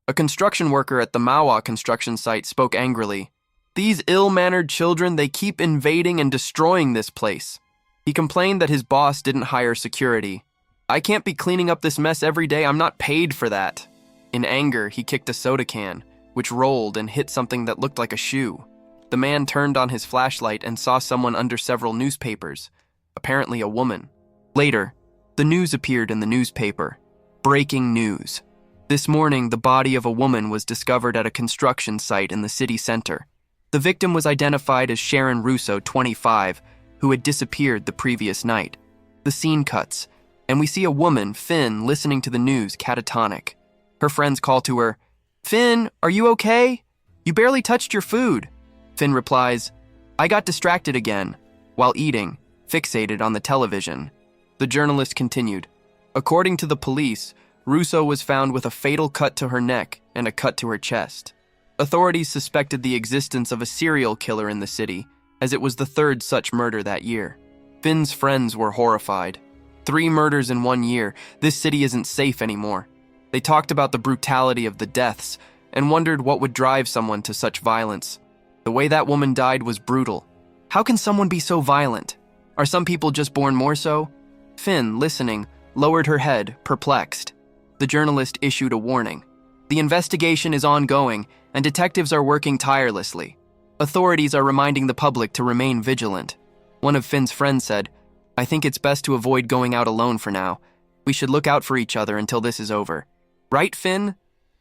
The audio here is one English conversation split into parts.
A construction worker at the Mawa construction site spoke angrily. These ill-mannered children, they keep invading and destroying this place. He complained that his boss didn't hire security. I can't be cleaning up this mess every day, I'm not paid for that. In anger, he kicked a soda can, which rolled and hit something that looked like a shoe. The man turned on his flashlight and saw someone under several newspapers, apparently a woman. Later, the news appeared in the newspaper. Breaking news. This morning, the body of a woman was discovered at a construction site in the city center. The victim was identified as Sharon Russo, 25, who had disappeared the previous night. The scene cuts, and we see a woman, Finn, listening to the news, catatonic. Her friends call to her, "Finn, are you okay? You barely touched your food." Finn replies, "I got distracted again," while eating, fixated on the television. The journalist continued, "According to the police, Russo was found with a fatal cut to her neck and a cut to her chest. Authorities suspected the existence of a serial killer in the city, as it was the third such murder that year." Finn's friends were horrified. 3 murders in 1 year, this city isn't safe anymore. They talked about the brutality of the deaths and wondered what would drive someone to such violence. The way that woman died was brutal. How can someone be so violent? Are some people just born more so? Finn, listening, lowered her head, perplexed. The journalist issued a warning. The investigation is ongoing, and detectives are working tirelessly. Authorities are reminding the public to remain vigilant. One of Finn's friends said, "I think it's best to avoid going out alone for now. We should look out for each other until this is over." Right, Finn?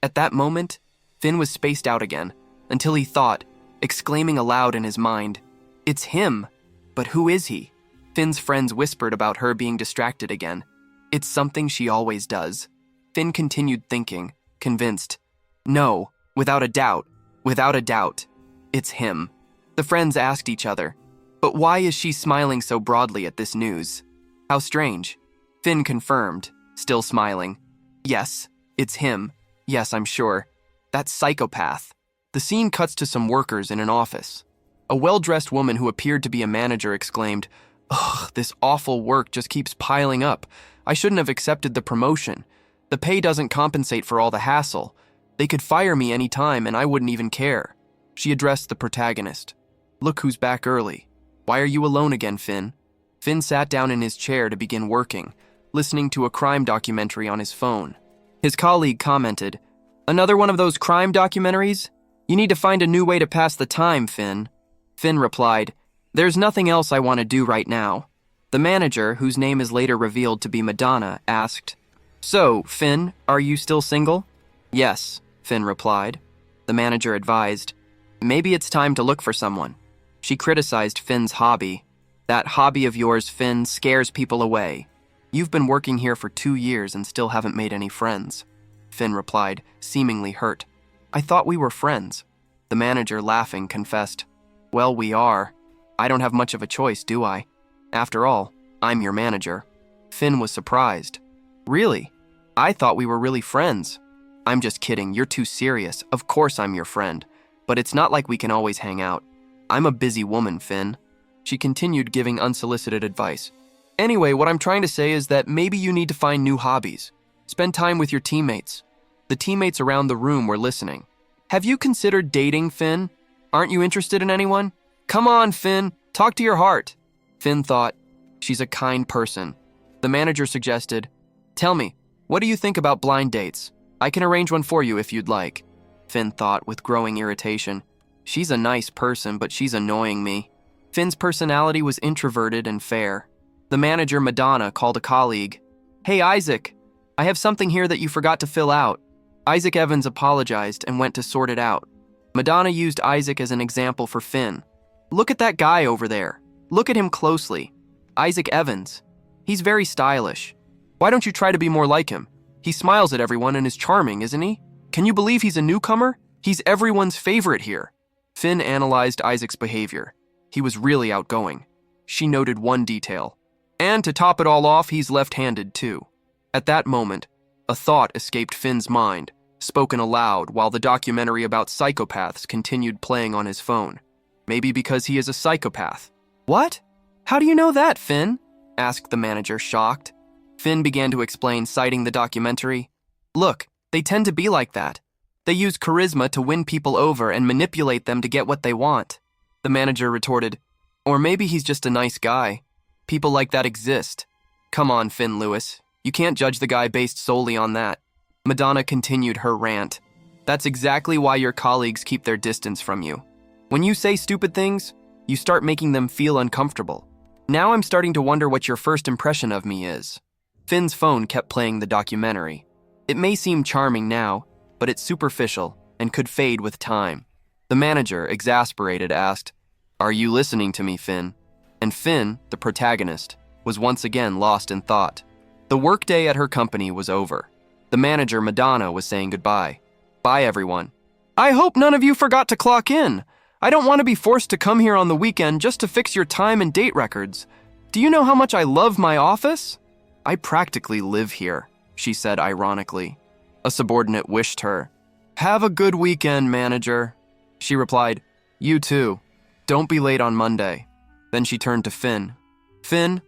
At that moment, Finn was spaced out again, until he thought, exclaiming aloud in his mind, "It's him! But who is he?" Finn's friends whispered about her being distracted again. It's something she always does. Finn continued thinking, convinced. No, without a doubt, it's him. The friends asked each other, "But why is she smiling so broadly at this news? How strange." Finn confirmed, still smiling. "Yes, it's him. Yes, I'm sure. That psychopath." The scene cuts to some workers in an office. A well-dressed woman who appeared to be a manager exclaimed, "Ugh, this awful work just keeps piling up. I shouldn't have accepted the promotion. The pay doesn't compensate for all the hassle. They could fire me any time and I wouldn't even care." She addressed the protagonist. "Look who's back early. Why are you alone again, Finn?" Finn sat down in his chair to begin working, listening to a crime documentary on his phone. His colleague commented, "Another one of those crime documentaries? You need to find a new way to pass the time, Finn." Finn replied, "There's nothing else I want to do right now." The manager, whose name is later revealed to be Madonna, asked, "So, Finn, are you still single?" "Yes," Finn replied. The manager advised, "Maybe it's time to look for someone." She criticized Finn's hobby. "That hobby of yours, Finn, scares people away. You've been working here for 2 years and still haven't made any friends." Finn replied, seemingly hurt. "I thought we were friends." The manager, laughing, confessed, "Well, we are. I don't have much of a choice, do I? After all, I'm your manager." Finn was surprised. "Really? I thought we were really friends." "I'm just kidding, you're too serious. Of course I'm your friend. But it's not like we can always hang out. I'm a busy woman, Finn." She continued giving unsolicited advice. "Anyway, what I'm trying to say is that maybe you need to find new hobbies. Spend time with your teammates." The teammates around the room were listening. "Have you considered dating, Finn? Aren't you interested in anyone? Come on, Finn, talk to your heart." Finn thought, "She's a kind person." The manager suggested, "Tell me, what do you think about blind dates? I can arrange one for you if you'd like." Finn thought with growing irritation, "She's a nice person, but she's annoying me." Finn's personality was introverted and fair. The manager, Madonna, called a colleague. "Hey, Isaac, I have something here that you forgot to fill out." Isaac Evans apologized and went to sort it out. Madonna used Isaac as an example for Finn. "Look at that guy over there. Look at him closely. Isaac Evans. He's very stylish. Why don't you try to be more like him? He smiles at everyone and is charming, isn't he? Can you believe he's a newcomer? He's everyone's favorite here." Finn analyzed Isaac's behavior. He was really outgoing. She noted one detail. And to top it all off, he's left-handed too. At that moment, a thought escaped Finn's mind, spoken aloud while the documentary about psychopaths continued playing on his phone. Maybe because he is a psychopath. "What? How do you know that, Finn?" asked the manager, shocked. Finn began to explain, citing the documentary. "Look, they tend to be like that. They use charisma to win people over and manipulate them to get what they want. The manager retorted, or maybe he's just a nice guy. People like that exist. Come on, Finn Lewis. You can't judge the guy based solely on that. Madonna continued her rant. That's exactly why your colleagues keep their distance from you. When you say stupid things, you start making them feel uncomfortable. Now I'm starting to wonder what your first impression of me is. Finn's phone kept playing the documentary. It may seem charming now, but it's superficial and could fade with time. The manager, exasperated, asked, "Are you listening to me, Finn?" And Finn, the protagonist, was once again lost in thought. The workday at her company was over. The manager, Madonna, was saying goodbye. Bye, everyone. I hope none of you forgot to clock in. I don't want to be forced to come here on the weekend just to fix your time and date records. Do you know how much I love my office? I practically live here, she said ironically. A subordinate wished her. Have a good weekend, manager. She replied, You too. Don't be late on Monday. Then she turned to Finn. Finn,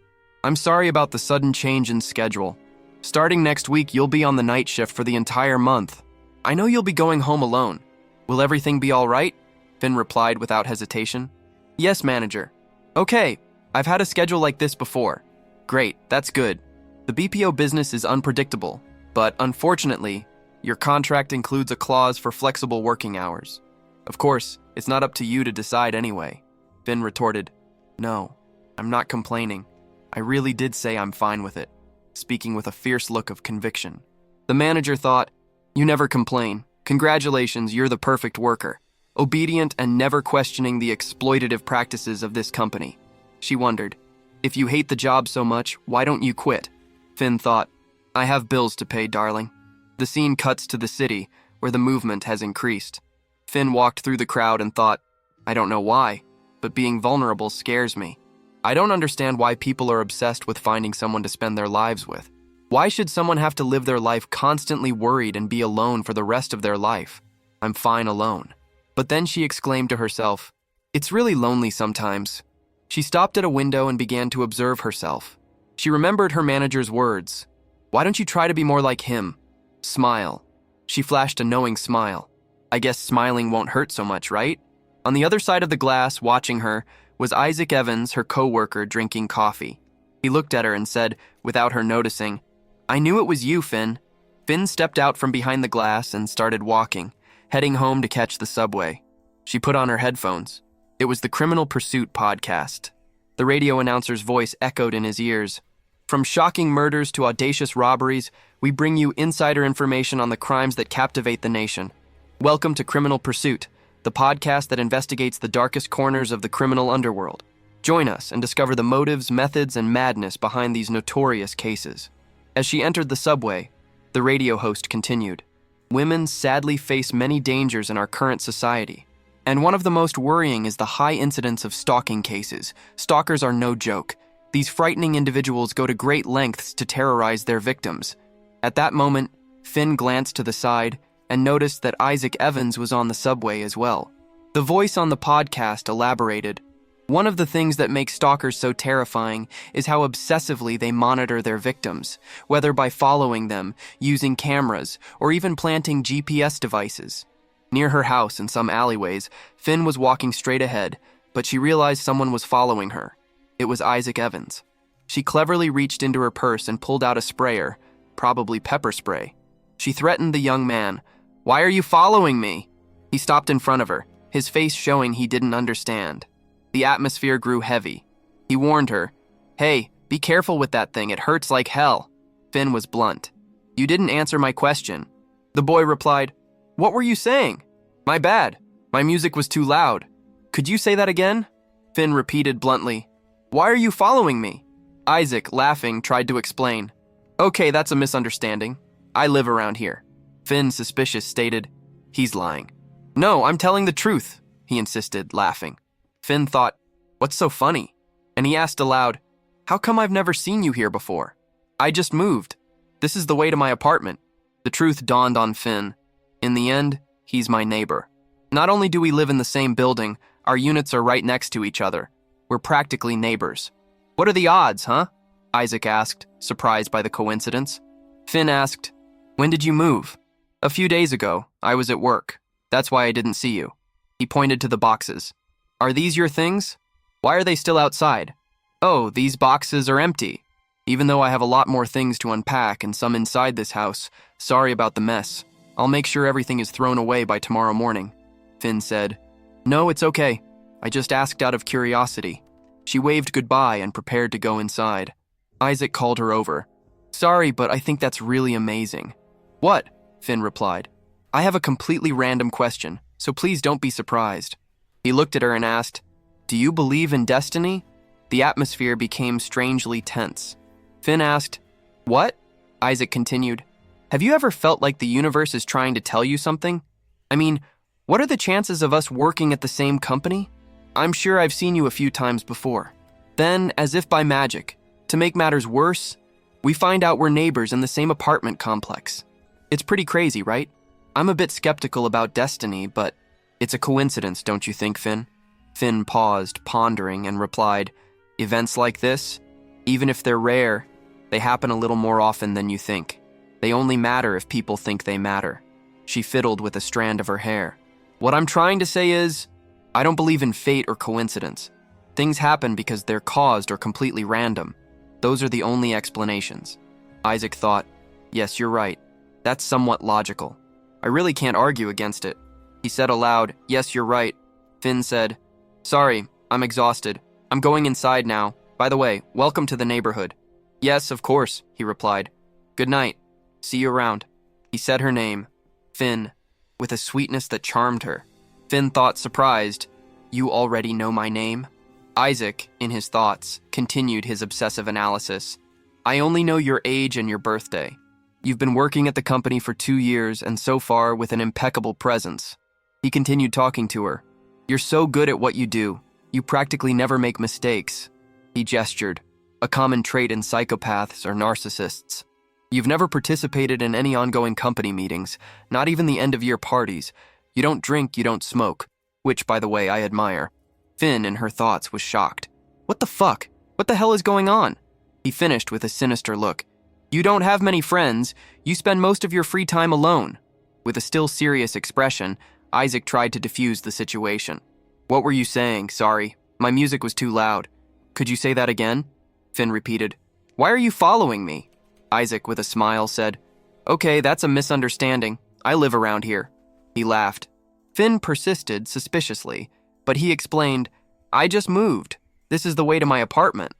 I'm sorry about the sudden change in schedule. Starting next week, you'll be on the night shift for the entire month. I know you'll be going home alone. Will everything be all right? Finn replied without hesitation. Yes, manager. Okay, I've had a schedule like this before. Great, that's good. The BPO business is unpredictable, but unfortunately, your contract includes a clause for flexible working hours. Of course, it's not up to you to decide anyway. Finn retorted, No, I'm not complaining. I really did say I'm fine with it, speaking with a fierce look of conviction. The manager thought, You never complain. Congratulations, you're the perfect worker. Obedient and never questioning the exploitative practices of this company. She wondered, If you hate the job so much, why don't you quit? Finn thought, I have bills to pay, darling. The scene cuts to the city, where the movement has increased. Finn walked through the crowd and thought, I don't know why, but being vulnerable scares me. I don't understand why people are obsessed with finding someone to spend their lives with. Why should someone have to live their life constantly worried and be alone for the rest of their life? I'm fine alone. But then she exclaimed to herself, It's really lonely sometimes. She stopped at a window and began to observe herself. She remembered her manager's words. Why don't you try to be more like him? Smile. She flashed a knowing smile. I guess smiling won't hurt so much, right? On the other side of the glass, watching her, was Isaac Evans, her co-worker, drinking coffee. He looked at her and said, without her noticing, I knew it was you, Finn. Finn stepped out from behind the glass and started walking, heading home to catch the subway. She put on her headphones. It was the Criminal Pursuit podcast. The radio announcer's voice echoed in his ears. From shocking murders to audacious robberies, we bring you insider information on the crimes that captivate the nation. Welcome to Criminal Pursuit, the podcast that investigates the darkest corners of the criminal underworld. Join us and discover the motives, methods, and madness behind these notorious cases. As she entered the subway, the radio host continued. Women sadly face many dangers in our current society, and one of the most worrying is the high incidence of stalking cases. Stalkers are no joke. These frightening individuals go to great lengths to terrorize their victims. At that moment, Finn glanced to the side and noticed that Isaac Evans was on the subway as well. The voice on the podcast elaborated. One of the things that makes stalkers so terrifying is how obsessively they monitor their victims, whether by following them, using cameras, or even planting GPS devices. Near her house in some alleyways, Finn was walking straight ahead, but she realized someone was following her. It was Isaac Evans. She cleverly reached into her purse and pulled out a sprayer, probably pepper spray. She threatened the young man. Why are you following me? He stopped in front of her, his face showing he didn't understand. The atmosphere grew heavy. He warned her, Hey, be careful with that thing, it hurts like hell. Finn was blunt. You didn't answer my question. The boy replied, What were you saying? My bad. My music was too loud. Could you say that again? Finn repeated bluntly, Why are you following me? Isaac, laughing, tried to explain. Okay, that's a misunderstanding. I live around here. Finn, suspicious, stated, He's lying. No, I'm telling the truth, he insisted, laughing. Finn thought, What's so funny? And he asked aloud, How come I've never seen you here before? I just moved. This is the way to my apartment. The truth dawned on Finn. In the end, he's my neighbor. Not only do we live in the same building, our units are right next to each other. We're practically neighbors. What are the odds, huh? Isaac asked, surprised by the coincidence. Finn asked, When did you move? A few days ago, I was at work. That's why I didn't see you. He pointed to the boxes. Are these your things? Why are they still outside? Oh, these boxes are empty. Even though I have a lot more things to unpack and some inside this house, sorry about the mess. I'll make sure everything is thrown away by tomorrow morning. Finn said. No, it's okay. I just asked out of curiosity. She waved goodbye and prepared to go inside. Isaac called her over. Sorry, but I think that's really amazing. What? Finn replied. I have a completely random question, so please don't be surprised. He looked at her and asked, Do you believe in destiny? The atmosphere became strangely tense. Finn asked, What? Isaac continued, Have you ever felt like the universe is trying to tell you something? I mean, what are the chances of us working at the same company? I'm sure I've seen you a few times before. Then, as if by magic, to make matters worse, we find out we're neighbors in the same apartment complex. It's pretty crazy, right? I'm a bit skeptical about destiny, but it's a coincidence, don't you think, Finn? Finn paused, pondering, and replied, Events like this, even if they're rare, they happen a little more often than you think. They only matter if people think they matter. She fiddled with a strand of her hair. What I'm trying to say is, I don't believe in fate or coincidence. Things happen because they're caused or completely random. Those are the only explanations. Isaac thought, Yes, you're right. That's somewhat logical. I really can't argue against it. He said aloud, Yes, you're right. Finn said, Sorry, I'm exhausted. I'm going inside now. By the way, welcome to the neighborhood. Yes, of course, he replied. Good night. See you around. He said her name, Finn, with a sweetness that charmed her. Finn thought, surprised, You already know my name? Isaac, in his thoughts, continued his obsessive analysis. I only know your age and your birthday. You've been working at the company for 2 years and so far with an impeccable presence. He continued talking to her. You're so good at what you do. You practically never make mistakes. He gestured, a common trait in psychopaths or narcissists. You've never participated in any ongoing company meetings, not even the end-of-year parties. You don't drink, you don't smoke, which, by the way, I admire. Finn, in her thoughts, was shocked. What the fuck? What the hell is going on? He finished with a sinister look. You don't have many friends. You spend most of your free time alone. With a still serious expression, Isaac tried to defuse the situation. What were you saying? Sorry. My music was too loud. Could you say that again? Finn repeated. Why are you following me? Isaac, with a smile, said, Okay, that's a misunderstanding. I live around here. He laughed. Finn persisted suspiciously, but he explained, I just moved. This is the way to my apartment.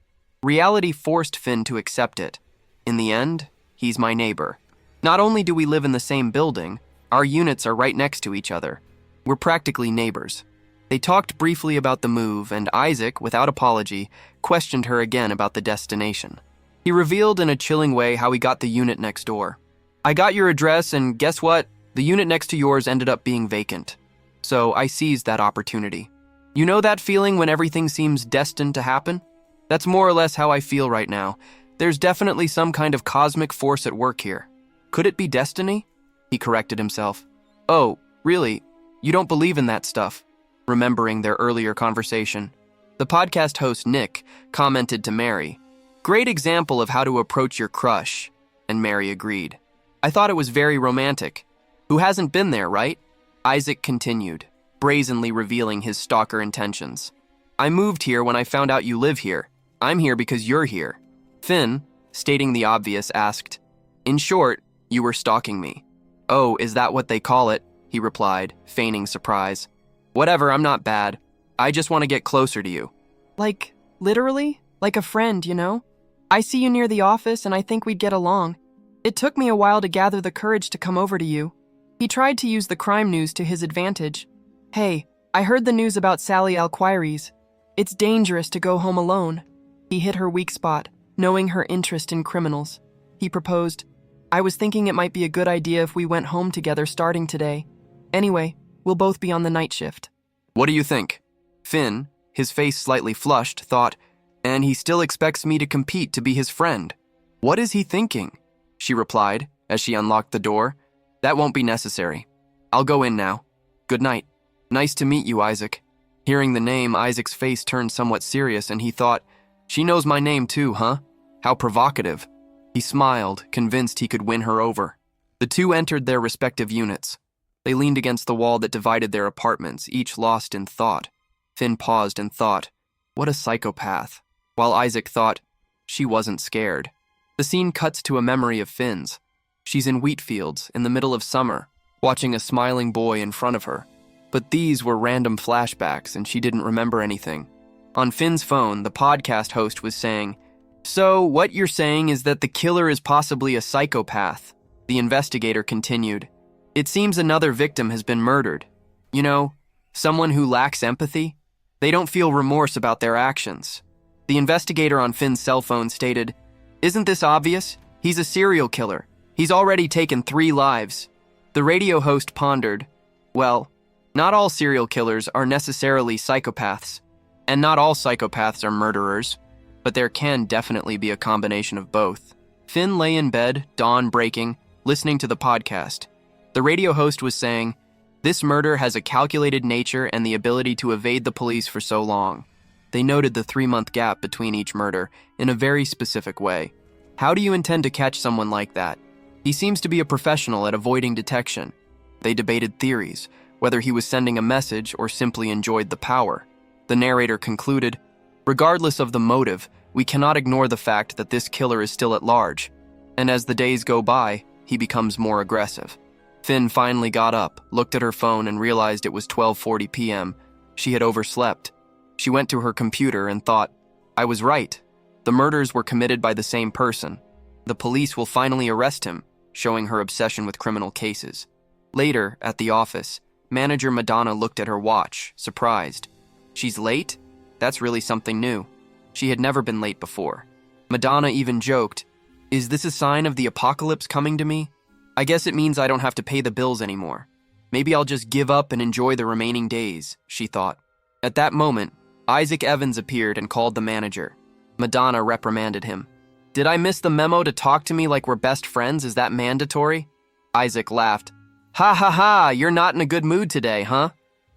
Reality forced Finn to accept it. In the end, he's my neighbor. Not only do we live in the same building, our units are right next to each other. We're practically neighbors. They talked briefly about the move, and Isaac, without apology, questioned her again about the destination. He revealed in a chilling way how he got the unit next door. I got your address, and guess what? The unit next to yours ended up being vacant. So I seized that opportunity. You know that feeling when everything seems destined to happen? That's more or less how I feel right now. There's definitely some kind of cosmic force at work here. Could it be destiny? He corrected himself. Oh, really? You don't believe in that stuff? Remembering their earlier conversation, the podcast host Nick commented to Mary, Great example of how to approach your crush, and Mary agreed. I thought it was very romantic. Who hasn't been there, right? Isaac continued, brazenly revealing his stalker intentions. I moved here when I found out you live here. I'm here because you're here. Finn, stating the obvious, asked, In short, you were stalking me. Oh, is that what they call it? He replied, feigning surprise. Whatever, I'm not bad. I just want to get closer to you. Like, literally? Like a friend, you know? I see you near the office and I think we'd get along. It took me a while to gather the courage to come over to you. He tried to use the crime news to his advantage. Hey, I heard the news about Sally Alquires. It's dangerous to go home alone. He hit her weak spot, knowing her interest in criminals. He proposed, I was thinking it might be a good idea if we went home together starting today. Anyway, we'll both be on the night shift. What do you think? Finn, his face slightly flushed, thought, and he still expects me to compete to be his friend. What is he thinking? She replied, as she unlocked the door. That won't be necessary. I'll go in now. Good night. Nice to meet you, Isaac. Hearing the name, Isaac's face turned somewhat serious, and he thought, She knows my name too, huh? How provocative. He smiled, convinced he could win her over. The two entered their respective units. They leaned against the wall that divided their apartments, each lost in thought. Finn paused and thought, what a psychopath, while Isaac thought, she wasn't scared. The scene cuts to a memory of Finn's. She's in wheat fields in the middle of summer, watching a smiling boy in front of her. But these were random flashbacks and she didn't remember anything. On Finn's phone, the podcast host was saying, "So, what you're saying is that the killer is possibly a psychopath." The investigator continued, "It seems another victim has been murdered. You know, someone who lacks empathy. They don't feel remorse about their actions." The investigator on Finn's cell phone stated, "Isn't this obvious? He's a serial killer. He's already taken 3 lives." The radio host pondered, "Well, not all serial killers are necessarily psychopaths, and not all psychopaths are murderers, but there can definitely be a combination of both." Finn lay in bed, dawn breaking, listening to the podcast. The radio host was saying, "This murder has a calculated nature and the ability to evade the police for so long." They noted the 3-month gap between each murder in a very specific way. "How do you intend to catch someone like that? He seems to be a professional at avoiding detection." They debated theories, whether he was sending a message or simply enjoyed the power. The narrator concluded, "Regardless of the motive, we cannot ignore the fact that this killer is still at large, and as the days go by, he becomes more aggressive." Finn finally got up, looked at her phone, and realized it was 12:40 p.m. She had overslept. She went to her computer and thought, "I was right. The murders were committed by the same person. The police will finally arrest him," showing her obsession with criminal cases. Later, at the office, manager Madonna looked at her watch, surprised. "She's late? That's really something new." She had never been late before. Madonna even joked, "Is this a sign of the apocalypse coming to me? I guess it means I don't have to pay the bills anymore. Maybe I'll just give up and enjoy the remaining days," she thought. At that moment, Isaac Evans appeared and called the manager. Madonna reprimanded him. "Did I miss the memo to talk to me like we're best friends? Is that mandatory?" Isaac laughed. "Ha ha ha, you're not in a good mood today, huh?"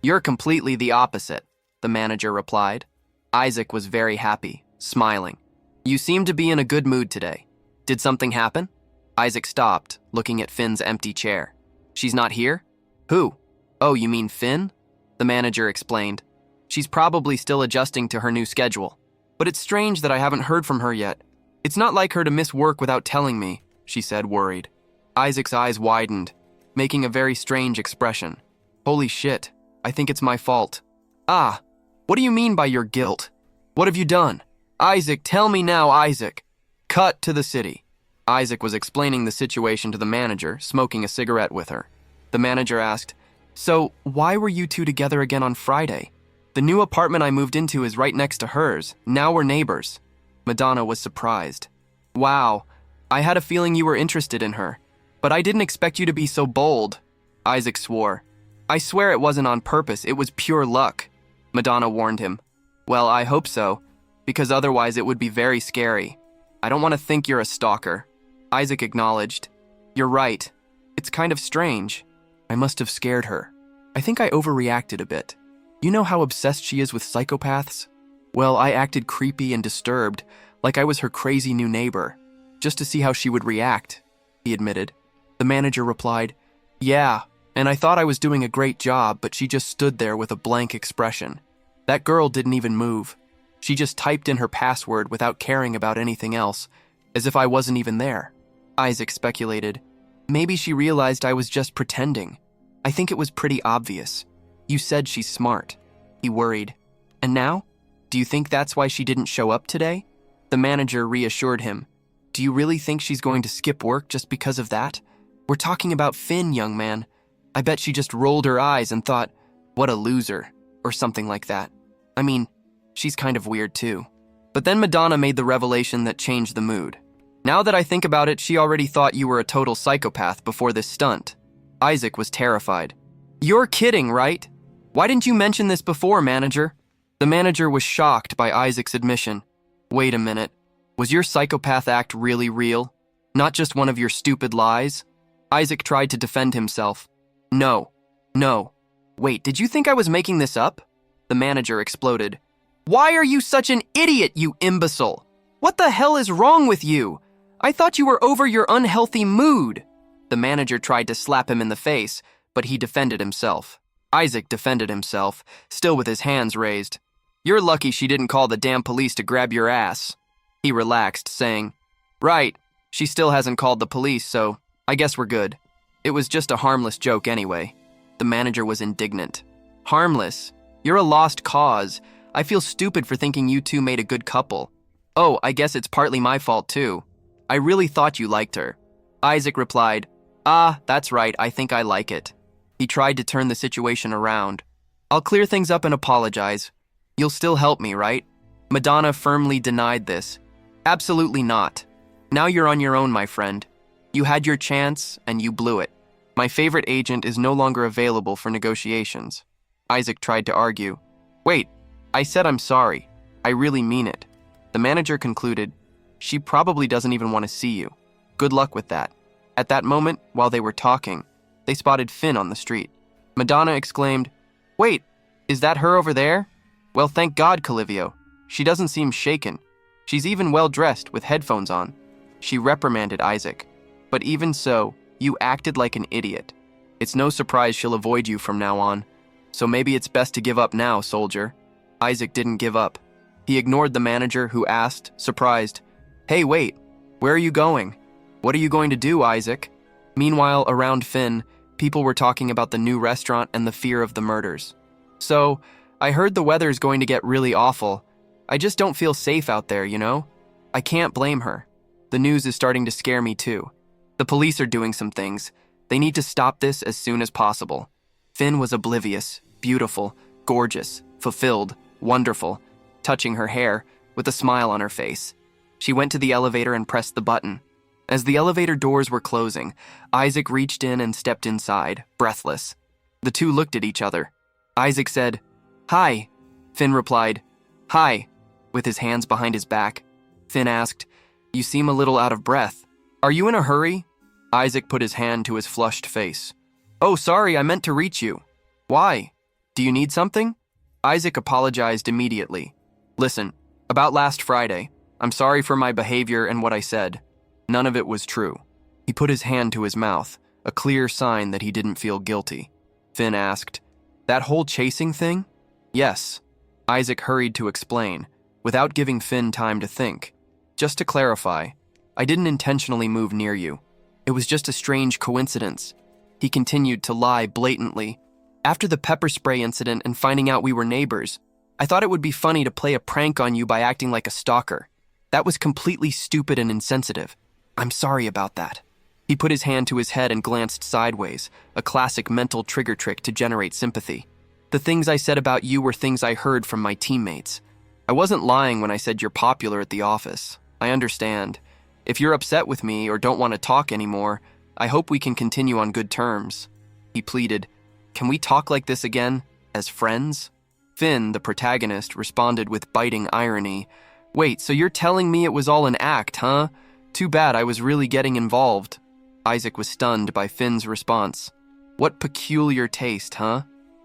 "You're completely the opposite," the manager replied. Isaac was very happy, smiling. "You seem to be in a good mood today. Did something happen?" Isaac stopped, looking at Finn's empty chair. "She's not here?" "Who?" "Oh, you mean Finn?" The manager explained. "She's probably still adjusting to her new schedule. But it's strange that I haven't heard from her yet. It's not like her to miss work without telling me," she said, worried. Isaac's eyes widened, making a very strange expression. "Holy shit, I think it's my fault." "Ah, what do you mean by your guilt? What have you done? Isaac, tell me now, Isaac." Cut to the city. Isaac was explaining the situation to the manager, smoking a cigarette with her. The manager asked, "So, why were you two together again on Friday? The new apartment I moved into is right next to hers. Now we're neighbors." Madonna was surprised. "Wow, I had a feeling you were interested in her, but I didn't expect you to be so bold." Isaac swore. "I swear it wasn't on purpose, it was pure luck." Madonna warned him. "Well, I hope so, because otherwise it would be very scary. I don't want to think you're a stalker." Isaac acknowledged. "You're right. It's kind of strange. I must have scared her. I think I overreacted a bit. You know how obsessed she is with psychopaths? Well, I acted creepy and disturbed, like I was her crazy new neighbor, just to see how she would react," he admitted. The manager replied, "Yeah, and I thought I was doing a great job, but she just stood there with a blank expression. That girl didn't even move. She just typed in her password without caring about anything else, as if I wasn't even there." Isaac speculated, "Maybe she realized I was just pretending. I think it was pretty obvious. You said she's smart." He worried. "And now? Do you think that's why she didn't show up today?" The manager reassured him. "Do you really think she's going to skip work just because of that? We're talking about Finn, young man. I bet she just rolled her eyes and thought, 'What a loser,' or something like that. I mean, she's kind of weird too." But then Madonna made the revelation that changed the mood. "Now that I think about it, she already thought you were a total psychopath before this stunt." Isaac was terrified. "You're kidding, right? Why didn't you mention this before, manager?" The manager was shocked by Isaac's admission. "Wait a minute. Was your psychopath act really real? Not just one of your stupid lies?" Isaac tried to defend himself. No. Wait, did you think I was making this up?" The manager exploded. "Why are you such an idiot, you imbecile? What the hell is wrong with you? I thought you were over your unhealthy mood." The manager tried to slap him in the face, but he defended himself. Isaac defended himself, still with his hands raised. "You're lucky she didn't call the damn police to grab your ass." He relaxed, saying, "Right, she still hasn't called the police, so I guess we're good. It was just a harmless joke anyway." The manager was indignant. "Harmless? You're a lost cause. I feel stupid for thinking you two made a good couple. Oh, I guess it's partly my fault too. I really thought you liked her." Isaac replied, "Ah, that's right, I think I like it." He tried to turn the situation around. "I'll clear things up and apologize. You'll still help me, right?" Madonna firmly denied this. "Absolutely not. Now you're on your own, my friend. You had your chance, and you blew it. My favorite agent is no longer available for negotiations." Isaac tried to argue. "Wait, I said I'm sorry. I really mean it." The manager concluded, "She probably doesn't even want to see you. Good luck with that." At that moment, while they were talking, they spotted Finn on the street. Madonna exclaimed, "Wait, is that her over there? Well, thank God, Calivio. She doesn't seem shaken. She's even well-dressed with headphones on." She reprimanded Isaac. "But even so, you acted like an idiot. It's no surprise she'll avoid you from now on. So maybe it's best to give up now, soldier." Isaac didn't give up. He ignored the manager, who asked, surprised, "Hey, wait, where are you going? What are you going to do, Isaac?" Meanwhile, around Finn, people were talking about the new restaurant and the fear of the murders. "So, I heard the weather's going to get really awful. I just don't feel safe out there, you know? I can't blame her. The news is starting to scare me too. The police are doing some things. They need to stop this as soon as possible." Finn was oblivious, beautiful, gorgeous, fulfilled, wonderful, touching her hair, with a smile on her face. She went to the elevator and pressed the button. As the elevator doors were closing, Isaac reached in and stepped inside, breathless. The two looked at each other. Isaac said, "Hi." Finn replied, "Hi," with his hands behind his back. Finn asked, "You seem a little out of breath. Are you in a hurry?" Isaac put his hand to his flushed face. "Oh, sorry, I meant to reach you." "Why? Do you need something?" Isaac apologized immediately. "Listen, about last Friday, I'm sorry for my behavior and what I said. None of it was true." He put his hand to his mouth, a clear sign that he didn't feel guilty. Finn asked, "That whole chasing thing?" "Yes." Isaac hurried to explain, without giving Finn time to think. "Just to clarify, I didn't intentionally move near you. It was just a strange coincidence." He continued to lie blatantly. "After the pepper spray incident and finding out we were neighbors, I thought it would be funny to play a prank on you by acting like a stalker. That was completely stupid and insensitive. I'm sorry about that." He put his hand to his head and glanced sideways, a classic mental trigger trick to generate sympathy. "The things I said about you were things I heard from my teammates. I wasn't lying when I said you're popular at the office. I understand. If you're upset with me or don't want to talk anymore, I hope we can continue on good terms." He pleaded, "Can we talk like this again, as friends?" Finn, the protagonist, responded with biting irony. "Wait, so you're telling me it was all an act, huh? Too bad, I was really getting involved." Isaac was stunned by Finn's response. "What peculiar taste, huh?"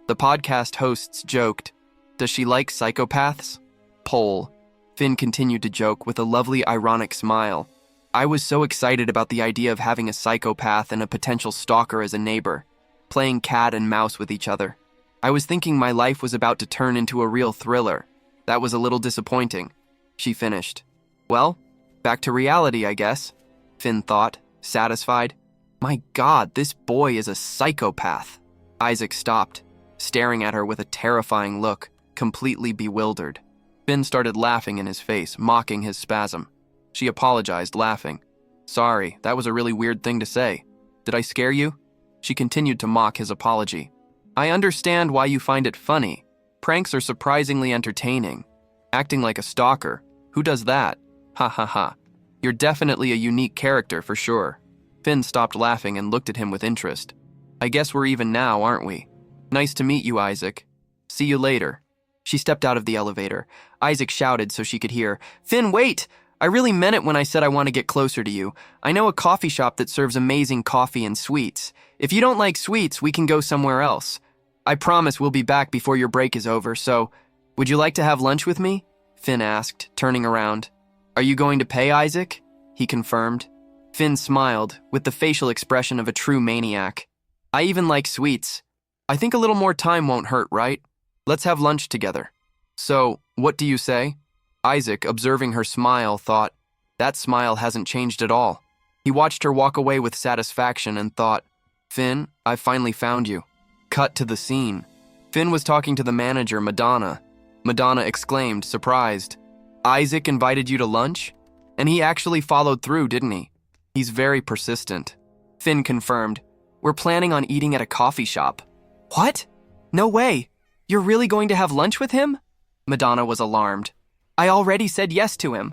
The podcast hosts joked, "Does she like psychopaths?" Poll. Finn continued to joke with a lovely ironic smile. "I was so excited about the idea of having a psychopath and a potential stalker as a neighbor, playing cat and mouse with each other. I was thinking my life was about to turn into a real thriller. That was a little disappointing." She finished. "Well, back to reality, I guess," Finn thought, satisfied. "My God, this boy is a psychopath." Isaac stopped, staring at her with a terrifying look, completely bewildered. Finn started laughing in his face, mocking his spasm. She apologized, laughing. "Sorry, that was a really weird thing to say. Did I scare you?" She continued to mock his apology. "I understand why you find it funny. Pranks are surprisingly entertaining. Acting like a stalker, who does that? Ha ha ha. You're definitely a unique character for sure." Finn stopped laughing and looked at him with interest. "I guess we're even now, aren't we? Nice to meet you, Isaac. See you later." She stepped out of the elevator. Isaac shouted so she could hear, "Finn, wait! I really meant it when I said I want to get closer to you. I know a coffee shop that serves amazing coffee and sweets. If you don't like sweets, we can go somewhere else. I promise we'll be back before your break is over, so would you like to have lunch with me?" Finn asked, turning around. "Are you going to pay, Isaac?" He confirmed. Finn smiled, with the facial expression of a true maniac. I even like sweets. I think a little more time won't hurt, right? Let's have lunch together. So, what do you say? Isaac, observing her smile, thought, that smile hasn't changed at all. He watched her walk away with satisfaction and thought, Finn, I've finally found you. Cut to the scene. Finn was talking to the manager, Madonna. Madonna exclaimed, surprised. Isaac invited you to lunch? And he actually followed through, didn't he? He's very persistent. Finn confirmed, we're planning on eating at a coffee shop. What? No way. You're really going to have lunch with him? Madonna was alarmed. I already said yes to him.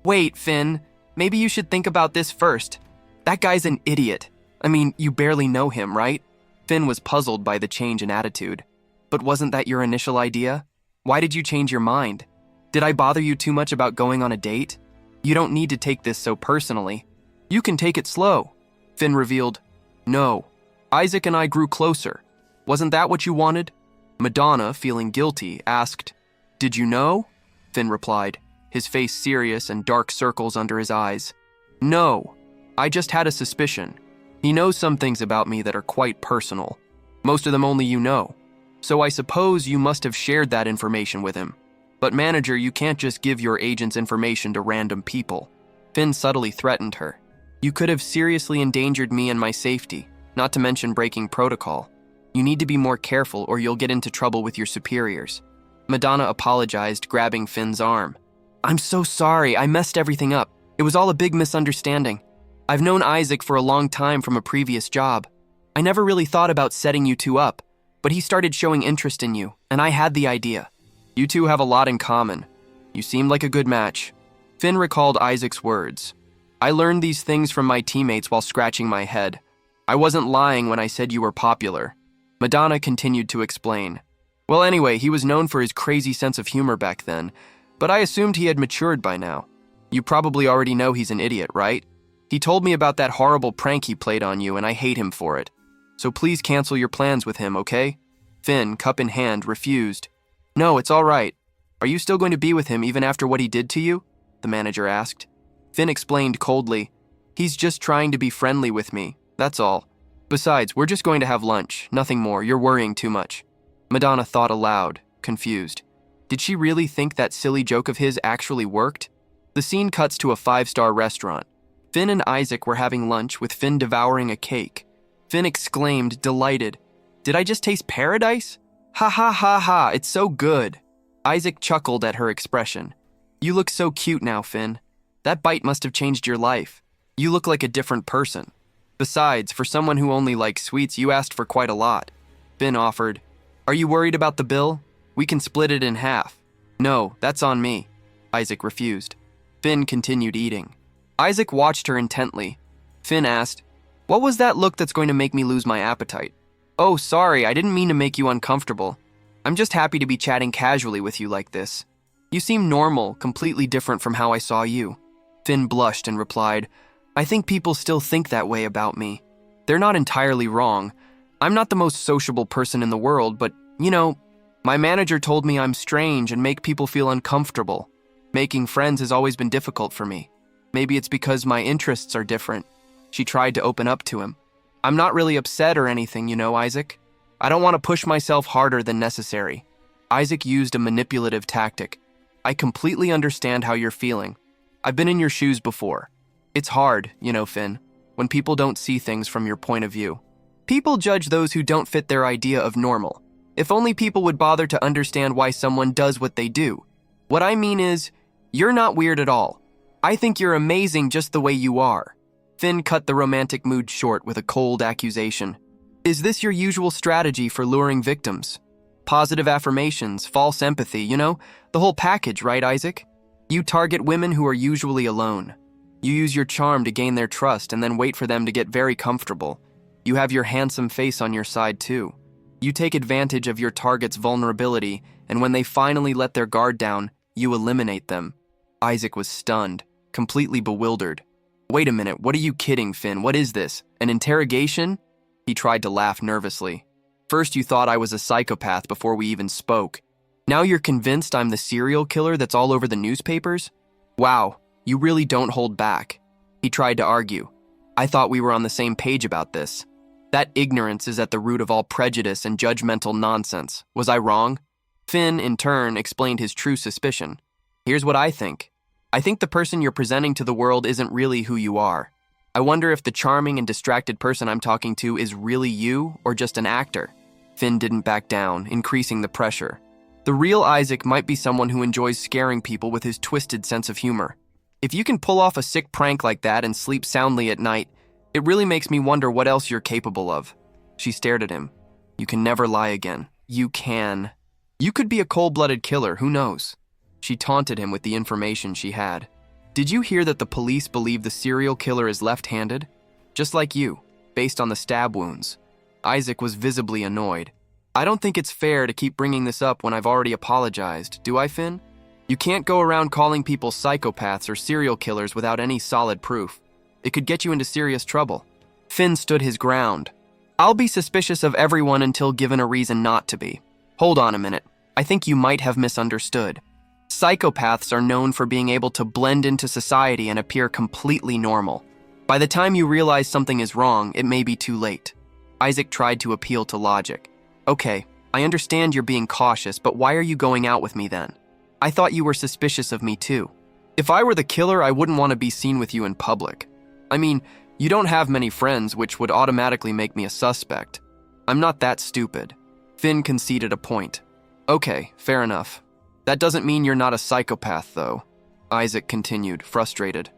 Wait, Finn, maybe you should think about this first. That guy's an idiot. I mean, you barely know him, right? Finn was puzzled by the change in attitude. But wasn't that your initial idea? Why did you change your mind? Did I bother you too much about going on a date? You don't need to take this so personally. You can take it slow. Finn revealed, no. Isaac and I grew closer. Wasn't that what you wanted? Madonna, feeling guilty, asked, did you know? Finn replied, his face serious and dark circles under his eyes. No, I just had a suspicion. He knows some things about me that are quite personal. Most of them only you know. So I suppose you must have shared that information with him. But manager, you can't just give your agent's information to random people. Finn subtly threatened her. You could have seriously endangered me and my safety, not to mention breaking protocol. You need to be more careful or you'll get into trouble with your superiors. Madonna apologized, grabbing Finn's arm. I'm so sorry, I messed everything up. It was all a big misunderstanding. I've known Isaac for a long time from a previous job. I never really thought about setting you two up, but he started showing interest in you, and I had the idea. You two have a lot in common. You seemed like a good match. Finn recalled Isaac's words. I learned these things from my teammates while scratching my head. I wasn't lying when I said you were popular. Madonna continued to explain. Well, anyway, he was known for his crazy sense of humor back then, but I assumed he had matured by now. You probably already know he's an idiot, right? He told me about that horrible prank he played on you, and I hate him for it. So please cancel your plans with him, okay? Finn, cup in hand, refused. No, it's all right. Are you still going to be with him even after what he did to you? The manager asked. Finn explained coldly. He's just trying to be friendly with me, that's all. Besides, we're just going to have lunch, nothing more. You're worrying too much. Madonna thought aloud, confused. Did she really think that silly joke of his actually worked? The scene cuts to a 5-star restaurant. Finn and Isaac were having lunch with Finn devouring a cake. Finn exclaimed, delighted, did I just taste paradise? Ha ha ha ha, it's so good. Isaac chuckled at her expression. You look so cute now, Finn. That bite must have changed your life. You look like a different person. Besides, for someone who only likes sweets, you asked for quite a lot. Finn offered, are you worried about the bill? We can split it in half. No, that's on me. Isaac refused. Finn continued eating. Isaac watched her intently. Finn asked, what was that look that's going to make me lose my appetite? Oh, sorry, I didn't mean to make you uncomfortable. I'm just happy to be chatting casually with you like this. You seem normal, completely different from how I saw you. Finn blushed and replied, I think people still think that way about me. They're not entirely wrong. I'm not the most sociable person in the world, but, you know, my manager told me I'm strange and make people feel uncomfortable. Making friends has always been difficult for me. Maybe it's because my interests are different. She tried to open up to him. I'm not really upset or anything, you know, Isaac. I don't want to push myself harder than necessary. Isaac used a manipulative tactic. I completely understand how you're feeling. I've been in your shoes before. It's hard, you know, Finn, when people don't see things from your point of view. People judge those who don't fit their idea of normal. If only people would bother to understand why someone does what they do. What I mean is, you're not weird at all. I think you're amazing just the way you are. Finn cut the romantic mood short with a cold accusation. Is this your usual strategy for luring victims? Positive affirmations, false empathy, you know, the whole package, right, Isaac? You target women who are usually alone. You use your charm to gain their trust and then wait for them to get very comfortable. You have your handsome face on your side too. You take advantage of your target's vulnerability, and when they finally let their guard down, you eliminate them. Isaac was stunned, completely bewildered. Wait a minute, what are you kidding, Finn? What is this? An interrogation? He tried to laugh nervously. First you thought I was a psychopath before we even spoke. Now you're convinced I'm the serial killer that's all over the newspapers? Wow, you really don't hold back. He tried to argue. I thought we were on the same page about this. That ignorance is at the root of all prejudice and judgmental nonsense. Was I wrong? Finn, in turn, explained his true suspicion. Here's what I think. I think the person you're presenting to the world isn't really who you are. I wonder if the charming and distracted person I'm talking to is really you or just an actor. Finn didn't back down, increasing the pressure. The real Isaac might be someone who enjoys scaring people with his twisted sense of humor. If you can pull off a sick prank like that and sleep soundly at night, it really makes me wonder what else you're capable of. She stared at him. You can never lie again. You can. You could be a cold-blooded killer, who knows? She taunted him with the information she had. Did you hear that the police believe the serial killer is left-handed? Just like you, based on the stab wounds. Isaac was visibly annoyed. I don't think it's fair to keep bringing this up when I've already apologized, do I, Finn? You can't go around calling people psychopaths or serial killers without any solid proof. It could get you into serious trouble. Finn stood his ground. I'll be suspicious of everyone until given a reason not to be. Hold on a minute. I think you might have misunderstood. Psychopaths are known for being able to blend into society and appear completely normal. By the time you realize something is wrong, it may be too late. Isaac tried to appeal to logic. Okay, I understand you're being cautious, but why are you going out with me then? I thought you were suspicious of me too. If I were the killer, I wouldn't want to be seen with you in public. I mean, you don't have many friends, which would automatically make me a suspect. I'm not that stupid. Finn conceded a point. Okay, fair enough. That doesn't mean you're not a psychopath, though. Isaac continued, frustrated.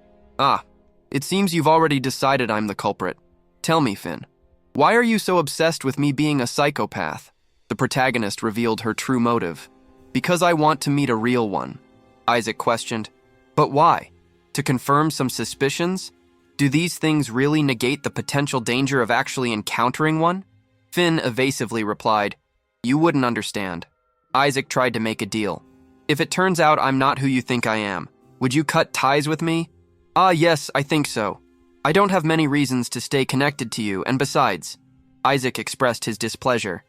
It seems you've already decided I'm the culprit. Tell me, Finn, why are you so obsessed with me being a psychopath? The protagonist revealed her true motive. Because I want to meet a real one. Isaac questioned. But why? To confirm some suspicions? Do these things really negate the potential danger of actually encountering one? Finn evasively replied, You wouldn't understand. Isaac tried to make a deal. If it turns out I'm not who you think I am, would you cut ties with me? Yes, I think so. I don't have many reasons to stay connected to you, and besides, Isaac expressed his displeasure.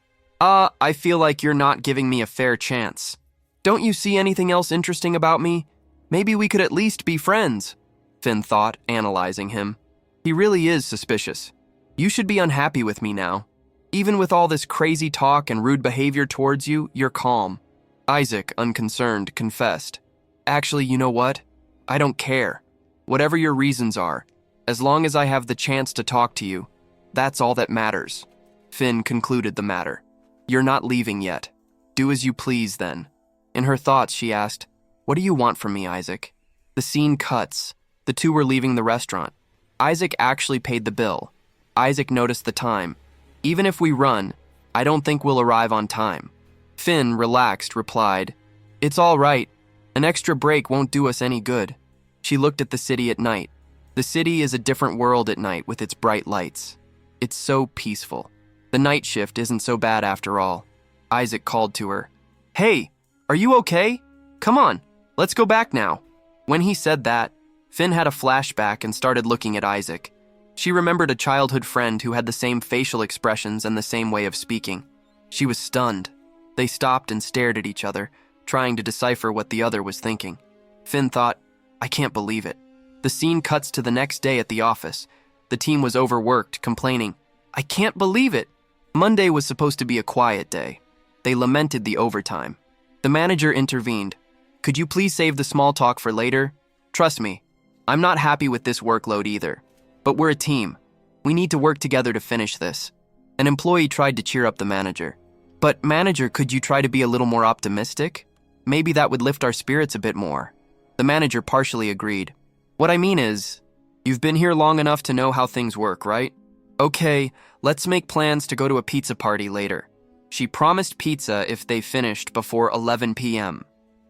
I feel like you're not giving me a fair chance. Don't you see anything else interesting about me? Maybe we could at least be friends, Finn thought, analyzing him. He really is suspicious. You should be unhappy with me now. Even with all this crazy talk and rude behavior towards you, you're calm. Isaac, unconcerned, confessed. Actually, you know what? I don't care. Whatever your reasons are, as long as I have the chance to talk to you, that's all that matters. Finn concluded the matter. You're not leaving yet. Do as you please, then. In her thoughts, she asked, What do you want from me, Isaac? The scene cuts. The two were leaving the restaurant. Isaac actually paid the bill. Isaac noticed the time. Even if we run, I don't think we'll arrive on time. Finn, relaxed, replied, It's all right. An extra break won't do us any good. She looked at the city at night. The city is a different world at night with its bright lights. It's so peaceful. The night shift isn't so bad after all. Isaac called to her. Hey, are you okay? Come on, let's go back now. When he said that, Finn had a flashback and started looking at Isaac. She remembered a childhood friend who had the same facial expressions and the same way of speaking. She was stunned. They stopped and stared at each other, trying to decipher what the other was thinking. Finn thought, I can't believe it. The scene cuts to the next day at the office. The team was overworked, complaining, I can't believe it. Monday was supposed to be a quiet day. They lamented the overtime. The manager intervened. Could you please save the small talk for later? Trust me, I'm not happy with this workload either. But we're a team. We need to work together to finish this. An employee tried to cheer up the manager. But manager, could you try to be a little more optimistic? Maybe that would lift our spirits a bit more. The manager partially agreed. What I mean is, you've been here long enough to know how things work, right? Okay, let's make plans to go to a pizza party later. She promised pizza if they finished before 11 p.m.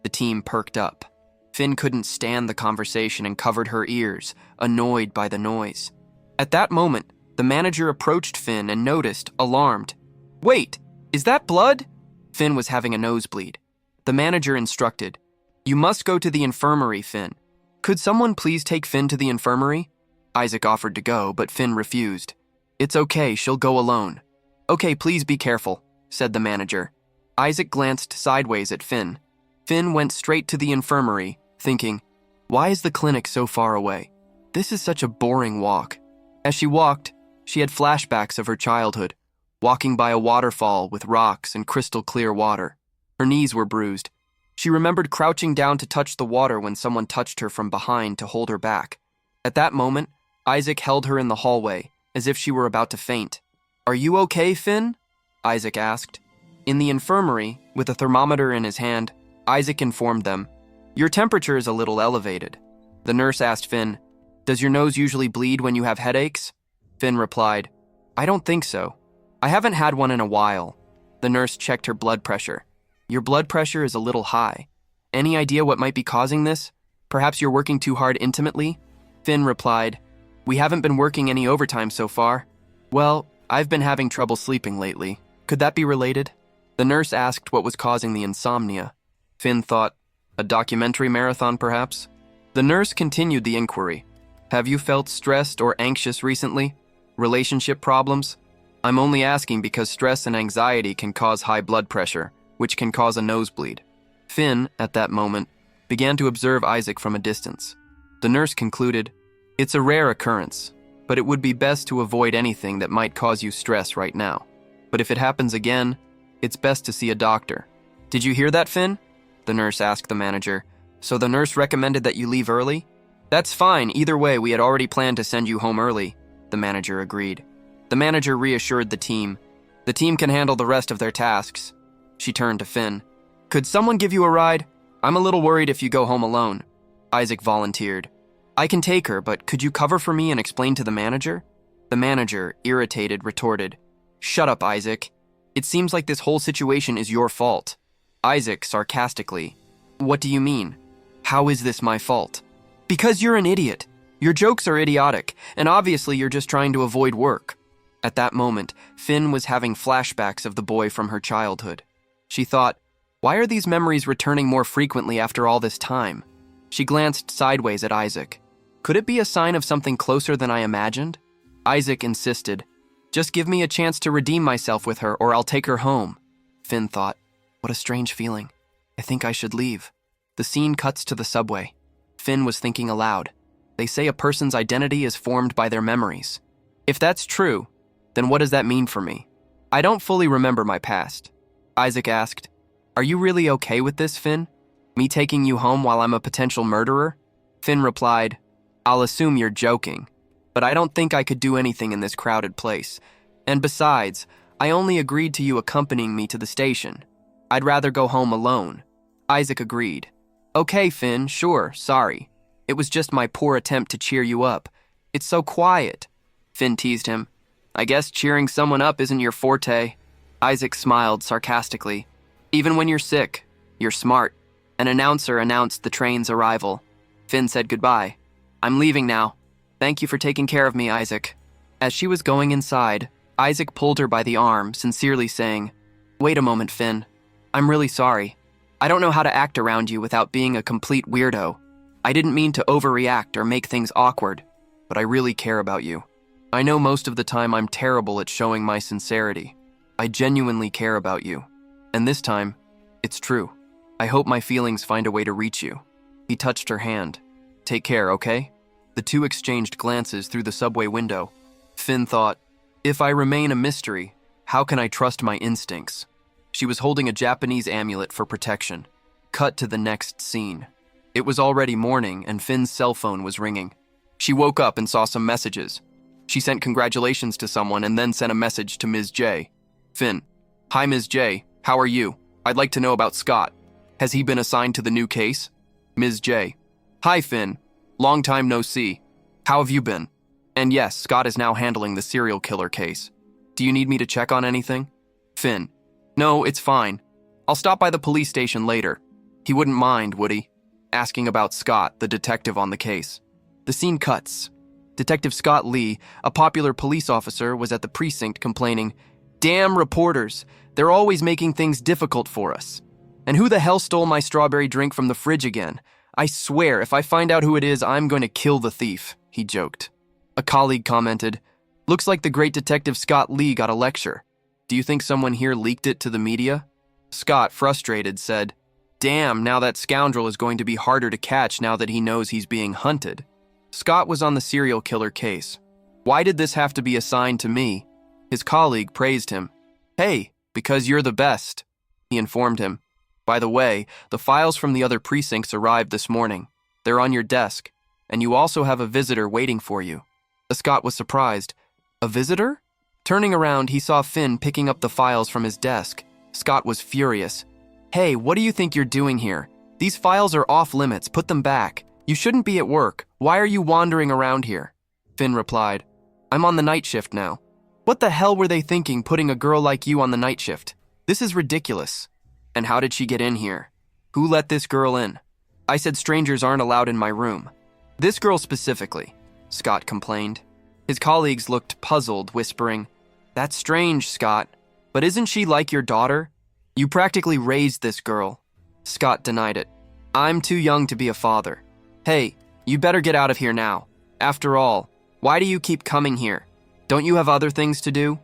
The team perked up. Finn couldn't stand the conversation and covered her ears, annoyed by the noise. At that moment, the manager approached Finn and noticed, alarmed. Wait, is that blood? Finn was having a nosebleed. The manager instructed, You must go to the infirmary, Finn. Could someone please take Finn to the infirmary? Isaac offered to go, but Finn refused. It's okay, she'll go alone. Okay, please be careful, said the manager. Isaac glanced sideways at Finn. Finn went straight to the infirmary, thinking, Why is the clinic so far away? This is such a boring walk. As she walked, she had flashbacks of her childhood, walking by a waterfall with rocks and crystal clear water. Her knees were bruised. She remembered crouching down to touch the water when someone touched her from behind to hold her back. At that moment, Isaac held her in the hallway, as if she were about to faint. "Are you okay, Finn?" Isaac asked. In the infirmary, with a thermometer in his hand, Isaac informed them, "Your temperature is a little elevated." The nurse asked Finn, "Does your nose usually bleed when you have headaches?" Finn replied, "I don't think so. I haven't had one in a while." The nurse checked her blood pressure. "Your blood pressure is a little high. Any idea what might be causing this? Perhaps you're working too hard intimately?" Finn replied, "We haven't been working any overtime so far." "Well, I've been having trouble sleeping lately. Could that be related?" The nurse asked what was causing the insomnia. Finn thought, a documentary marathon perhaps? The nurse continued the inquiry. "Have you felt stressed or anxious recently? Relationship problems?" "I'm only asking because stress and anxiety can cause high blood pressure, which can cause a nosebleed." Finn, at that moment, began to observe Isaac from a distance. The nurse concluded, "It's a rare occurrence, but it would be best to avoid anything that might cause you stress right now. But if it happens again, it's best to see a doctor." "Did you hear that, Finn?" the nurse asked the manager. "So the nurse recommended that you leave early?" "That's fine. Either way, we had already planned to send you home early," the manager agreed. The manager reassured the team. "The team can handle the rest of their tasks." She turned to Finn. "Could someone give you a ride? I'm a little worried if you go home alone." Isaac volunteered. "I can take her, but could you cover for me and explain to the manager?" The manager, irritated, retorted, "Shut up, Isaac. It seems like this whole situation is your fault." Isaac, sarcastically, "What do you mean? How is this my fault?" "Because you're an idiot. Your jokes are idiotic, and obviously you're just trying to avoid work." At that moment, Finn was having flashbacks of the boy from her childhood. She thought, why are these memories returning more frequently after all this time? She glanced sideways at Isaac. Could it be a sign of something closer than I imagined? Isaac insisted, "Just give me a chance to redeem myself with her, or I'll take her home." Finn thought, what a strange feeling. I think I should leave. The scene cuts to the subway. Finn was thinking aloud. They say a person's identity is formed by their memories. If that's true, then what does that mean for me? I don't fully remember my past. Isaac asked, "Are you really okay with this, Finn? Me taking you home while I'm a potential murderer?" Finn replied, "I'll assume you're joking, but I don't think I could do anything in this crowded place. And besides, I only agreed to you accompanying me to the station. I'd rather go home alone." Isaac agreed. "Okay, Finn, sure, sorry. It was just my poor attempt to cheer you up. It's so quiet." Finn teased him. "I guess cheering someone up isn't your forte." Isaac smiled sarcastically. "Even when you're sick, you're smart." An announcer announced the train's arrival. Finn said goodbye. "I'm leaving now. Thank you for taking care of me, Isaac." As she was going inside, Isaac pulled her by the arm, sincerely saying, "Wait a moment, Finn. I'm really sorry. I don't know how to act around you without being a complete weirdo. I didn't mean to overreact or make things awkward, but I really care about you. I know most of the time I'm terrible at showing my sincerity. I genuinely care about you. And this time, it's true. I hope my feelings find a way to reach you." He touched her hand. "Take care, okay?" The two exchanged glances through the subway window. Finn thought, if I remain a mystery, how can I trust my instincts? She was holding a Japanese amulet for protection. Cut to the next scene. It was already morning and Finn's cell phone was ringing. She woke up and saw some messages. She sent congratulations to someone and then sent a message to Ms. J. Finn. "Hi, Ms. J. How are you? I'd like to know about Scott. Has he been assigned to the new case?" Ms. J. "Hi, Finn. Long time no see. How have you been? And yes, Scott is now handling the serial killer case. Do you need me to check on anything?" Finn. "No, it's fine. I'll stop by the police station later. He wouldn't mind, would he?" Asking about Scott, the detective on the case. The scene cuts. Detective Scott Lee, a popular police officer, was at the precinct complaining, "Damn reporters. They're always making things difficult for us. And who the hell stole my strawberry drink from the fridge again? I swear, if I find out who it is, I'm going to kill the thief," he joked. A colleague commented, "Looks like the great detective Scott Lee got a lecture. Do you think someone here leaked it to the media?" Scott, frustrated, said, "Damn, now that scoundrel is going to be harder to catch now that he knows he's being hunted." Scott was on the serial killer case. Why did this have to be assigned to me? His colleague praised him. Hey, because you're the best, he informed him. By the way, the files from the other precincts arrived this morning. They're on your desk, and you also have a visitor waiting for you. Scott was surprised. A visitor? Turning around, he saw Finn picking up the files from his desk. Scott was furious. Hey, what do you think you're doing here? These files are off limits. Put them back. You shouldn't be at work. Why are you wandering around here? Finn replied, I'm on the night shift now. What the hell were they thinking putting a girl like you on the night shift? This is ridiculous. And how did she get in here? Who let this girl in? I said strangers aren't allowed in my room. This girl specifically, Scott complained. His colleagues looked puzzled, whispering, That's strange, Scott. But isn't she like your daughter? You practically raised this girl. Scott denied it. I'm too young to be a father. Hey, you better get out of here now. After all, why do you keep coming here? Don't you have other things to do?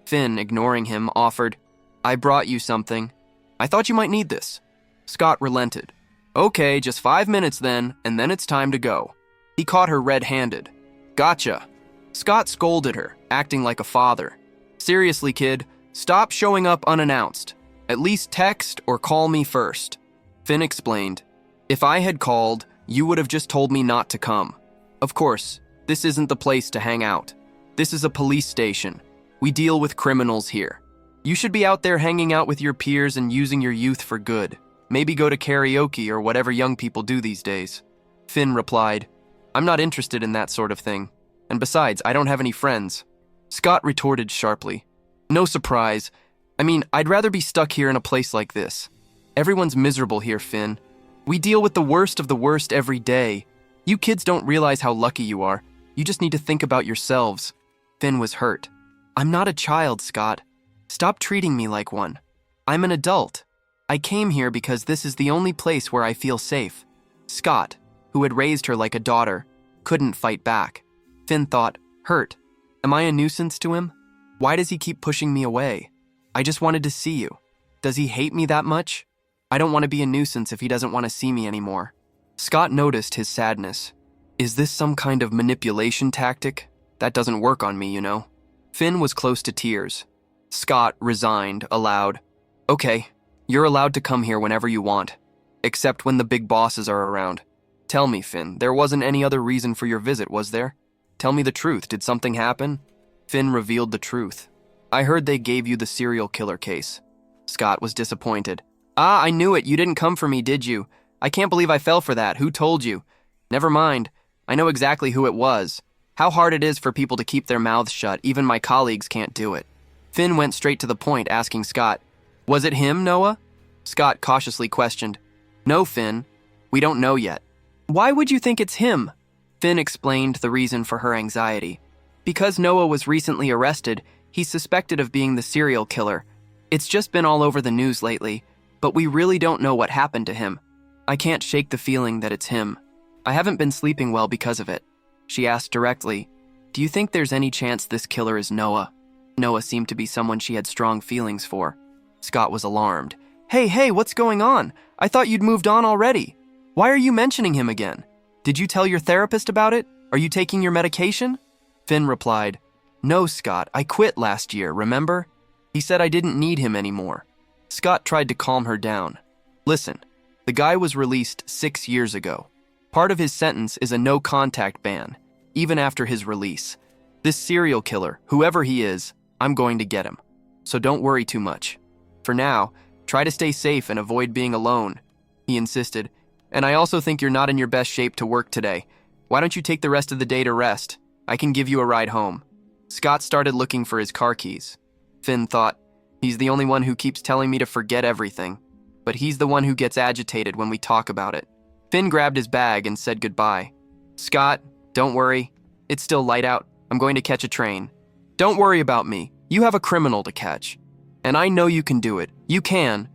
Finn, ignoring him, offered, I brought you something. I thought you might need this. Scott relented. Okay, just 5 minutes then, and then it's time to go. He caught her red-handed. Gotcha. Scott scolded her, acting like a father. Seriously, kid, stop showing up unannounced. At least text or call me first. Finn explained. If I had called, you would have just told me not to come. Of course, this isn't the place to hang out. This is a police station. We deal with criminals here. You should be out there hanging out with your peers and using your youth for good. Maybe go to karaoke or whatever young people do these days. Finn replied, I'm not interested in that sort of thing. And besides, I don't have any friends. Scott retorted sharply. No surprise. I mean, I'd rather be stuck here in a place like this. Everyone's miserable here, Finn. We deal with the worst of the worst every day. You kids don't realize how lucky you are. You just need to think about yourselves. Finn was hurt. I'm not a child, Scott. Stop treating me like one. I'm an adult. I came here because this is the only place where I feel safe. Scott, who had raised her like a daughter, couldn't fight back. Finn thought, hurt. Am I a nuisance to him? Why does he keep pushing me away? I just wanted to see you. Does he hate me that much? I don't want to be a nuisance if he doesn't want to see me anymore. Scott noticed his sadness. Is this some kind of manipulation tactic? That doesn't work on me, you know. Finn was close to tears. Scott, resigned, aloud, Okay, you're allowed to come here whenever you want, except when the big bosses are around. Tell me, Finn, there wasn't any other reason for your visit, was there? Tell me the truth, did something happen? Finn revealed the truth. I heard they gave you the serial killer case. Scott was disappointed. Ah, I knew it, you didn't come for me, did you? I can't believe I fell for that, who told you? Never mind, I know exactly who it was. How hard it is for people to keep their mouths shut, even my colleagues can't do it. Finn went straight to the point, asking Scott, Was it him, Noah? Scott cautiously questioned. No, Finn, we don't know yet. Why would you think it's him? Finn explained the reason for her anxiety. Because Noah was recently arrested, he's suspected of being the serial killer. It's just been all over the news lately, but we really don't know what happened to him. I can't shake the feeling that it's him. I haven't been sleeping well because of it. She asked directly, Do you think there's any chance this killer is Noah? Noah seemed to be someone she had strong feelings for. Scott was alarmed. Hey, what's going on? I thought you'd moved on already. Why are you mentioning him again? Did you tell your therapist about it? Are you taking your medication? Finn replied, No, Scott, I quit last year, remember? He said I didn't need him anymore. Scott tried to calm her down. Listen, the guy was released 6 years ago. Part of his sentence is a no-contact ban, even after his release. This serial killer, whoever he is, I'm going to get him. So don't worry too much. For now, try to stay safe and avoid being alone, he insisted. And I also think you're not in your best shape to work today. Why don't you take the rest of the day to rest? I can give you a ride home. Scott started looking for his car keys. Finn thought, he's the only one who keeps telling me to forget everything. But he's the one who gets agitated when we talk about it. Finn grabbed his bag and said goodbye. Scott, don't worry. It's still light out. I'm going to catch a train. Don't worry about me. You have a criminal to catch. And I know you can do it. You can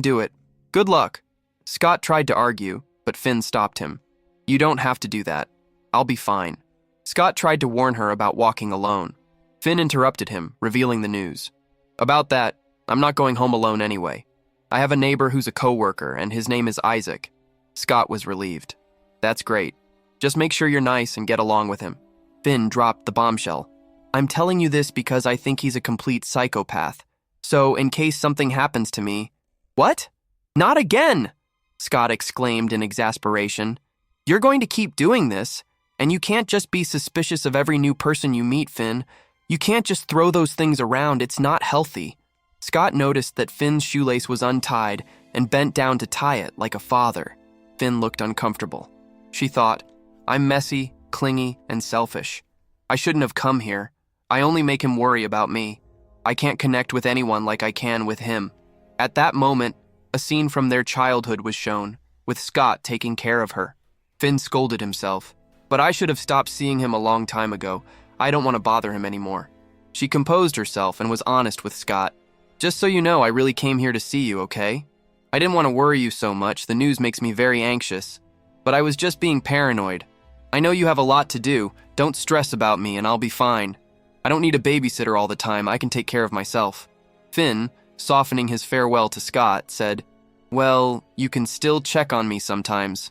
do it. Good luck. Scott tried to argue, but Finn stopped him. You don't have to do that. I'll be fine. Scott tried to warn her about walking alone. Finn interrupted him, revealing the news. About that, I'm not going home alone anyway. I have a neighbor who's a coworker, and his name is Isaac. Scott was relieved. That's great. Just make sure you're nice and get along with him. Finn dropped the bombshell. I'm telling you this because I think he's a complete psychopath. So, in case something happens to me— What? Not again! Scott exclaimed in exasperation. You're going to keep doing this, and you can't just be suspicious of every new person you meet, Finn. You can't just throw those things around. It's not healthy. Scott noticed that Finn's shoelace was untied and bent down to tie it like a father. Finn looked uncomfortable. She thought, I'm messy, clingy, and selfish. I shouldn't have come here. I only make him worry about me. I can't connect with anyone like I can with him. At that moment, a scene from their childhood was shown, with Scott taking care of her. Finn scolded himself. But I should have stopped seeing him a long time ago. I don't want to bother him anymore. She composed herself and was honest with Scott. Just so you know, I really came here to see you, okay? I didn't want to worry you so much. The news makes me very anxious. But I was just being paranoid. I know you have a lot to do. Don't stress about me and I'll be fine. I don't need a babysitter all the time. I can take care of myself. Finn, softening his farewell to Scott, said, Well, you can still check on me sometimes.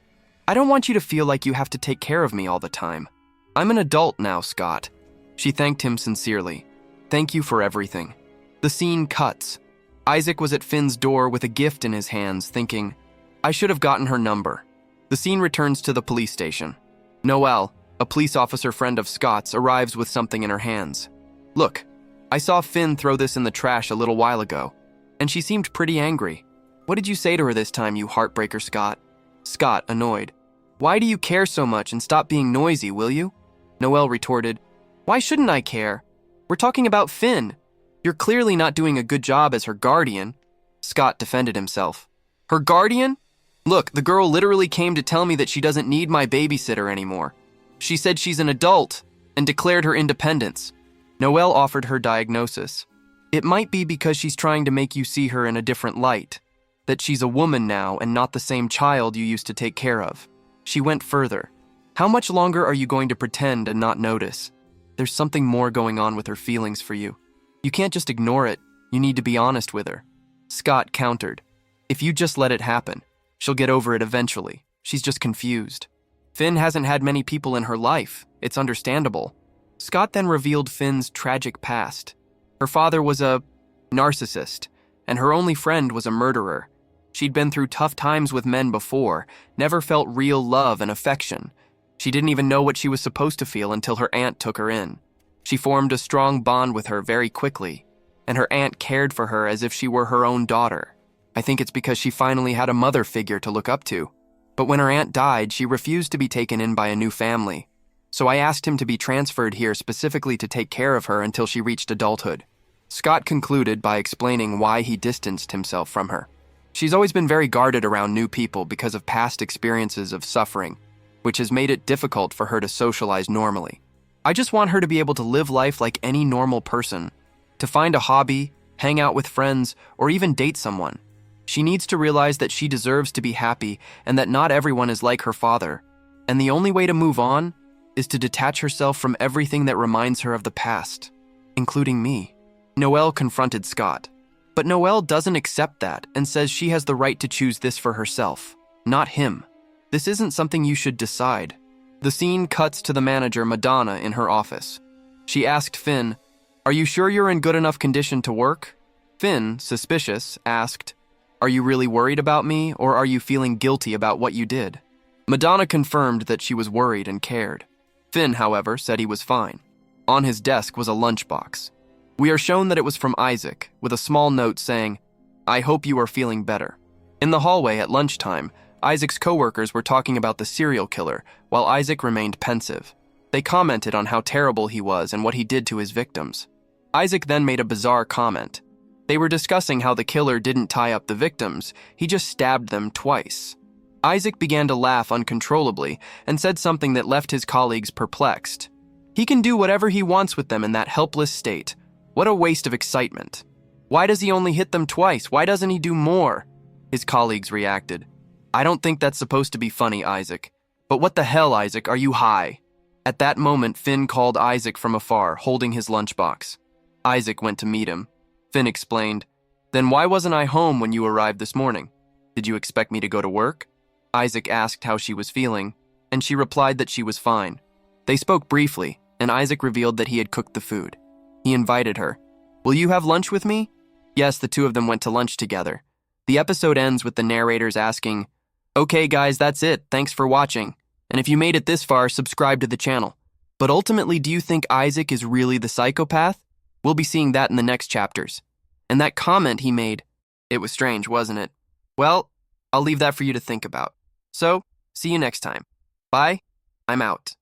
I don't want you to feel like you have to take care of me all the time. I'm an adult now, Scott. She thanked him sincerely. Thank you for everything. The scene cuts. Isaac was at Finn's door with a gift in his hands, thinking, I should have gotten her number. The scene returns to the police station. Noelle, a police officer friend of Scott's, arrives with something in her hands. Look, I saw Finn throw this in the trash a little while ago, and she seemed pretty angry. What did you say to her this time, you heartbreaker, Scott? Scott, annoyed. Why do you care so much, and stop being noisy, will you? Noelle retorted, Why shouldn't I care? We're talking about Finn. You're clearly not doing a good job as her guardian. Scott defended himself. Her guardian? Look, the girl literally came to tell me that she doesn't need my babysitter anymore. She said she's an adult and declared her independence. Noelle offered her diagnosis. It might be because she's trying to make you see her in a different light, that she's a woman now and not the same child you used to take care of. She went further. How much longer are you going to pretend and not notice? There's something more going on with her feelings for you. You can't just ignore it. You need to be honest with her. Scott countered. If you just let it happen, she'll get over it eventually. She's just confused. Finn hasn't had many people in her life. It's understandable. Scott then revealed Finn's tragic past. Her father was a narcissist, and her only friend was a murderer. She'd been through tough times with men before, never felt real love and affection. She didn't even know what she was supposed to feel until her aunt took her in. She formed a strong bond with her very quickly, and her aunt cared for her as if she were her own daughter. I think it's because she finally had a mother figure to look up to. But when her aunt died, she refused to be taken in by a new family. So I asked him to be transferred here specifically to take care of her until she reached adulthood. Scott concluded by explaining why he distanced himself from her. She's always been very guarded around new people because of past experiences of suffering, which has made it difficult for her to socialize normally. I just want her to be able to live life like any normal person, to find a hobby, hang out with friends, or even date someone. She needs to realize that she deserves to be happy and that not everyone is like her father. And the only way to move on is to detach herself from everything that reminds her of the past, including me. Noelle confronted Scott. But Noelle doesn't accept that and says she has the right to choose this for herself, not him. This isn't something you should decide. The scene cuts to the manager, Madonna, in her office. She asked Finn, Are you sure you're in good enough condition to work? Finn, suspicious, asked, Are you really worried about me, or are you feeling guilty about what you did? Madonna confirmed that she was worried and cared. Finn, however, said he was fine. On his desk was a lunchbox. We are shown that it was from Isaac, with a small note saying, I hope you are feeling better. In the hallway at lunchtime, Isaac's coworkers were talking about the serial killer, while Isaac remained pensive. They commented on how terrible he was and what he did to his victims. Isaac then made a bizarre comment. They were discussing how the killer didn't tie up the victims, he just stabbed them twice. Isaac began to laugh uncontrollably and said something that left his colleagues perplexed. He can do whatever he wants with them in that helpless state. What a waste of excitement. Why does he only hit them twice? Why doesn't he do more? His colleagues reacted. I don't think that's supposed to be funny, Isaac. But what the hell, Isaac, are you high? At that moment, Finn called Isaac from afar, holding his lunchbox. Isaac went to meet him. Finn explained, Then why wasn't I home when you arrived this morning? Did you expect me to go to work? Isaac asked how she was feeling, and she replied that she was fine. They spoke briefly, and Isaac revealed that he had cooked the food. He invited her. "Will you have lunch with me?" Yes, the two of them went to lunch together. The episode ends with the narrators asking, "Okay guys, that's it, thanks for watching. And if you made it this far, subscribe to the channel." But ultimately, do you think Isaac is really the psychopath? We'll be seeing that in the next chapters. And that comment he made, it was strange, wasn't it? Well, I'll leave that for you to think about. So, see you next time. Bye, I'm out.